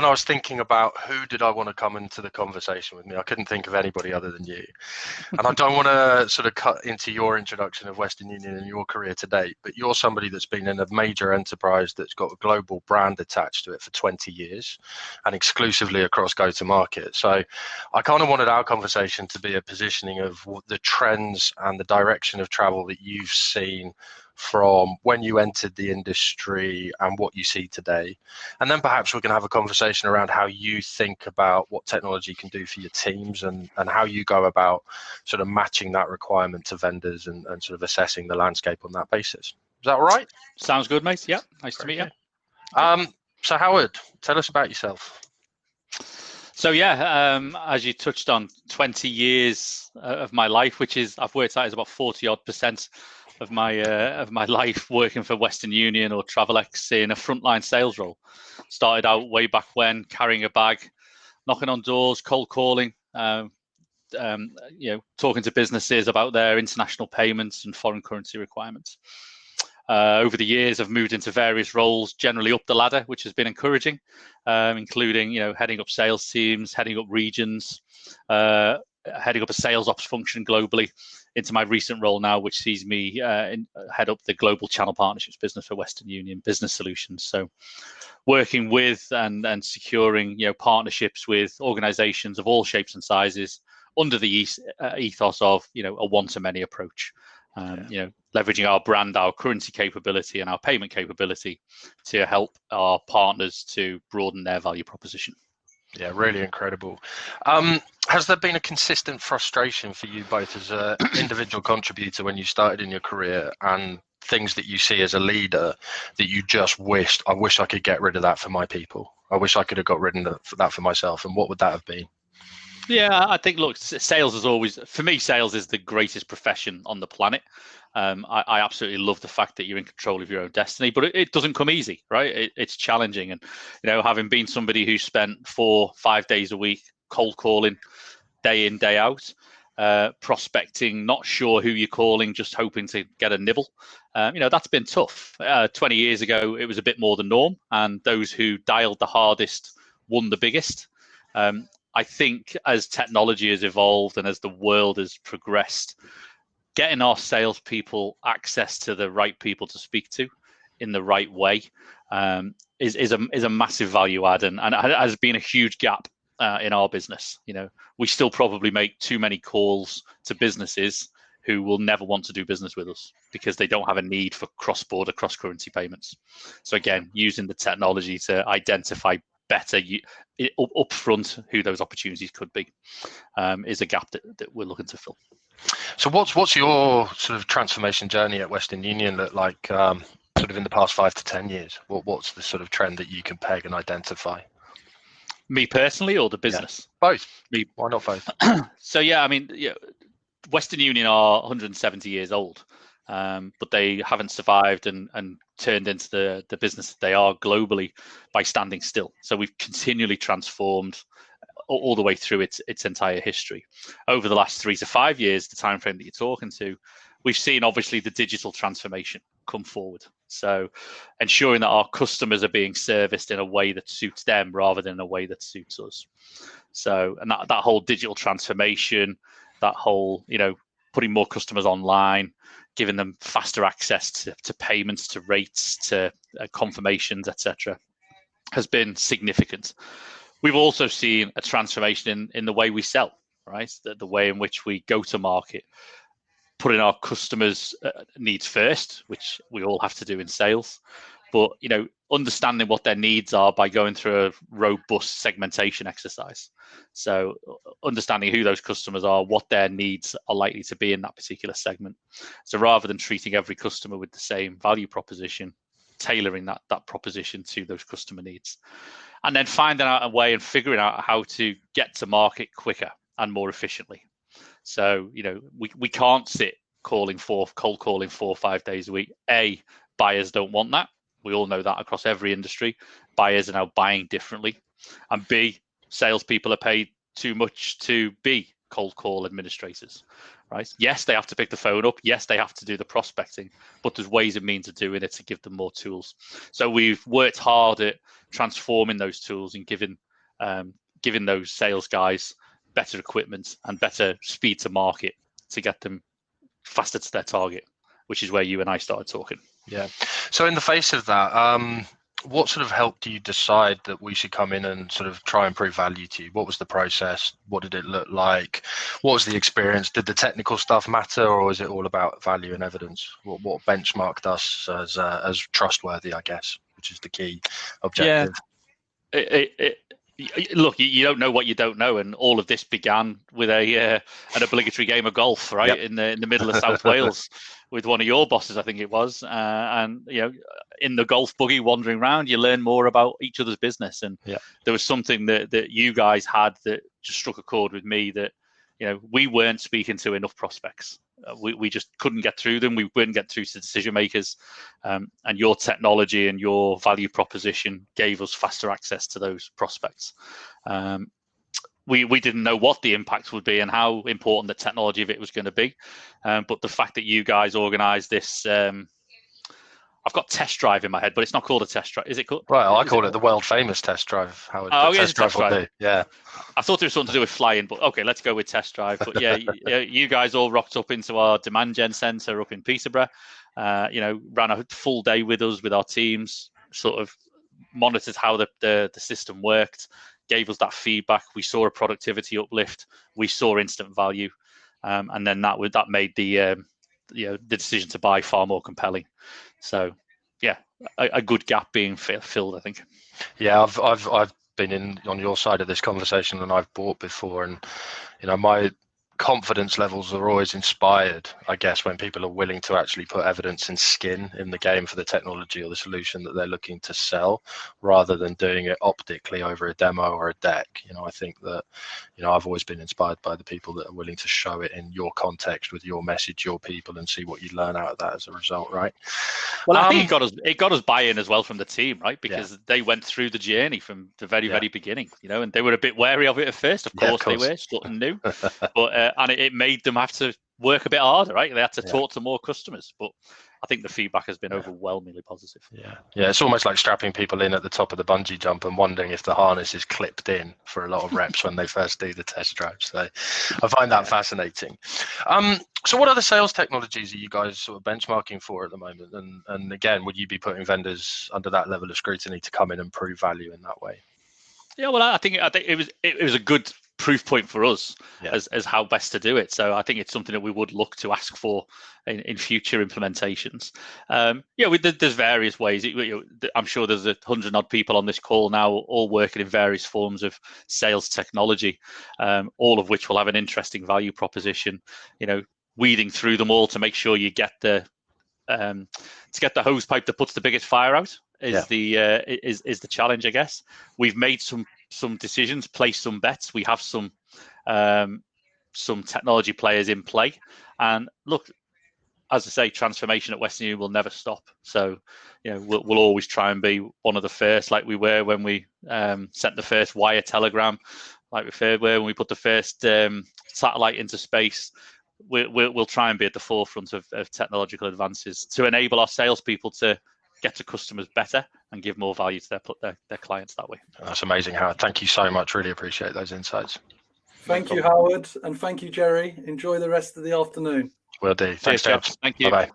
when I was thinking about who did I want to come into the conversation with me, I couldn't think of anybody other than you. And I don't want to sort of cut into your introduction of Western Union and your career to date, but you're somebody that's been in a major enterprise that's got a global brand attached to it for 20 years and exclusively across go-to-market. So I kind of wanted our conversation to be a positioning of the trends and the direction of travel that you've seen from when you entered the industry and what you see today. And then perhaps we can have a conversation around how you think about what technology can do for your teams and how you go about sort of matching that requirement to vendors and sort of assessing the landscape on that basis. Is that all right? Sounds good, mate. Yeah, nice to meet you. So Howard, tell us about yourself. So yeah, as you touched on, 20 years of my life, which is, I've worked out is about 40% of my life working for Western Union or Travelex in a frontline sales role. Started out way back when, carrying a bag, knocking on doors, cold calling, talking to businesses about their international payments and foreign currency requirements. Over the years, I've moved into various roles, generally up the ladder, which has been encouraging, including heading up sales teams, heading up regions, heading up a sales ops function globally, into my recent role now, which sees me head up the global channel partnerships business for Western Union Business Solutions. So working with and securing partnerships with organizations of all shapes and sizes under the ethos of a one-to-many approach. Leveraging our brand, our currency capability and our payment capability to help our partners to broaden their value proposition. Yeah, really incredible. Has there been a consistent frustration for you both as an individual contributor when you started in your career and things that you see as a leader that you just I wish I could get rid of that for my people? I wish I could have got rid of that for myself. And what would that have been? Yeah, I think, look, sales is always, for me, sales is the greatest profession on the planet. I absolutely love the fact that you're in control of your own destiny, but it doesn't come easy, right? It's challenging. And, having been somebody who spent 4-5 days a week cold calling day in, day out, prospecting, not sure who you're calling, just hoping to get a nibble, that's been tough. 20 years ago, it was a bit more the norm, and those who dialed the hardest won the biggest. I think as technology has evolved and as the world has progressed, getting our salespeople access to the right people to speak to in the right way is a massive value add, and it has been a huge gap in our business. We still probably make too many calls to businesses who will never want to do business with us because they don't have a need for cross-border, cross-currency payments. So again, using the technology to identify better upfront who those opportunities could be is a gap that we're looking to fill. So what's your sort of transformation journey at Western Union look like sort of in the past 5 to 10 years? What's the sort of trend that you can peg and identify? Me personally or the business? Yeah, both. Why not both? So Western Union are 170 years old, but they haven't survived and turned into the business that they are globally by standing still. So we've continually transformed all the way through its entire history. Over the last 3 to 5 years, the time frame that you're talking to, we've seen obviously the digital transformation come forward. So ensuring that our customers are being serviced in a way that suits them rather than a way that suits us. So, and that whole digital transformation, that whole, putting more customers online, giving them faster access to payments, to rates, to confirmations, etc., has been significant. We've also seen a transformation in the way we sell, right? The way in which we go to market, putting our customers' needs first, which we all have to do in sales, but understanding what their needs are by going through a robust segmentation exercise. So understanding who those customers are, what their needs are likely to be in that particular segment. So rather than treating every customer with the same value proposition, tailoring that proposition to those customer needs. And then finding out a way and figuring out how to get to market quicker and more efficiently. So, we can't sit cold calling 4 or 5 days a week. Buyers don't want that. We all know that across every industry. Buyers are now buying differently. And B, salespeople are paid too much to be cold call administrators, right? Yes, they have to pick the phone up. Yes, they have to do the prospecting, but there's ways and means of doing it to give them more tools. So we've worked hard at transforming those tools and giving those sales guys better equipment and better speed to market to get them faster to their target, which is where you and I started talking. Yeah. So in the face of that, what sort of helped you decide that we should come in and sort of try and prove value to you? What was the process? What did it look like? What was the experience? Did the technical stuff matter, or is it all about value and evidence? What benchmarked us as trustworthy, I guess, which is the key objective? Yeah. Look, you don't know what you don't know, and all of this began with an obligatory game of golf, right? Yep. in the middle of South Wales, with one of your bosses, I think it was, and in the golf buggy wandering around, you learn more about each other's business, and there was something that you guys had that just struck a chord with me, that we weren't speaking to enough prospects. We just couldn't get through them. We wouldn't get through to decision makers, and your technology and your value proposition gave us faster access to those prospects. We didn't know what the impact would be and how important the technology of it was going to be, but the fact that you guys organised this, I've got test drive in my head, but it's not called a test drive. Is it called? Well, I call it the world famous test drive. How test drive will do. Yeah. I thought there was something to do with flying, but okay, let's go with test drive. But yeah, you guys all rocked up into our demand gen center up in Peterborough. Ran a full day with us, with our teams, sort of monitored how the system worked, gave us that feedback. We saw a productivity uplift. We saw instant value, and then that made the decision to buy far more compelling. So, yeah, a good gap being filled, I think. Yeah, I've been on your side of this conversation, and I've bought before, and my confidence levels are always inspired, I guess, when people are willing to actually put evidence and skin in the game for the technology or the solution that they're looking to sell, rather than doing it optically over a demo or a deck. I think that I've always been inspired by the people that are willing to show it in your context with your message, your people, and see what you learn out of that as a result, right? Well, I think it got us buy-in as well from the team, right? Because they went through the journey from the very beginning, and they were a bit wary of it at first. Of course they were, something new, but and it made them have to work a bit harder, right? They had to talk to more customers, but I think the feedback has been overwhelmingly positive. Yeah, it's almost like strapping people in at the top of the bungee jump and wondering if the harness is clipped in for a lot of reps when they first do the test drive. So I find that fascinating. So what other sales technologies are you guys sort of benchmarking for at the moment? And again, would you be putting vendors under that level of scrutiny to come in and prove value in that way? Yeah, well, I think it was a good proof point for us as how best to do it. So I think it's something that we would look to ask for in future implementations. There's various ways. I'm sure there's 100 odd people on this call now, all working in various forms of sales technology, all of which will have an interesting value proposition. Weeding through them all to make sure you get the hose pipe that puts the biggest fire out is the challenge, I guess. We've made some decisions, placed some bets. We have some technology players in play, and look, as I say, transformation at Western Union will never stop. So, we'll always try and be one of the first, like we were when we sent the first wire telegram, like we were when we put the first satellite into space. We'll try and be at the forefront of technological advances to enable our salespeople to get to customers better and give more value to their clients that way. That's amazing, Howard. Thank you so much. Really appreciate those insights. Thank you, Howard, and thank you, Gerry. Enjoy the rest of the afternoon. Will do. Thanks, James. Thank you. Bye-bye.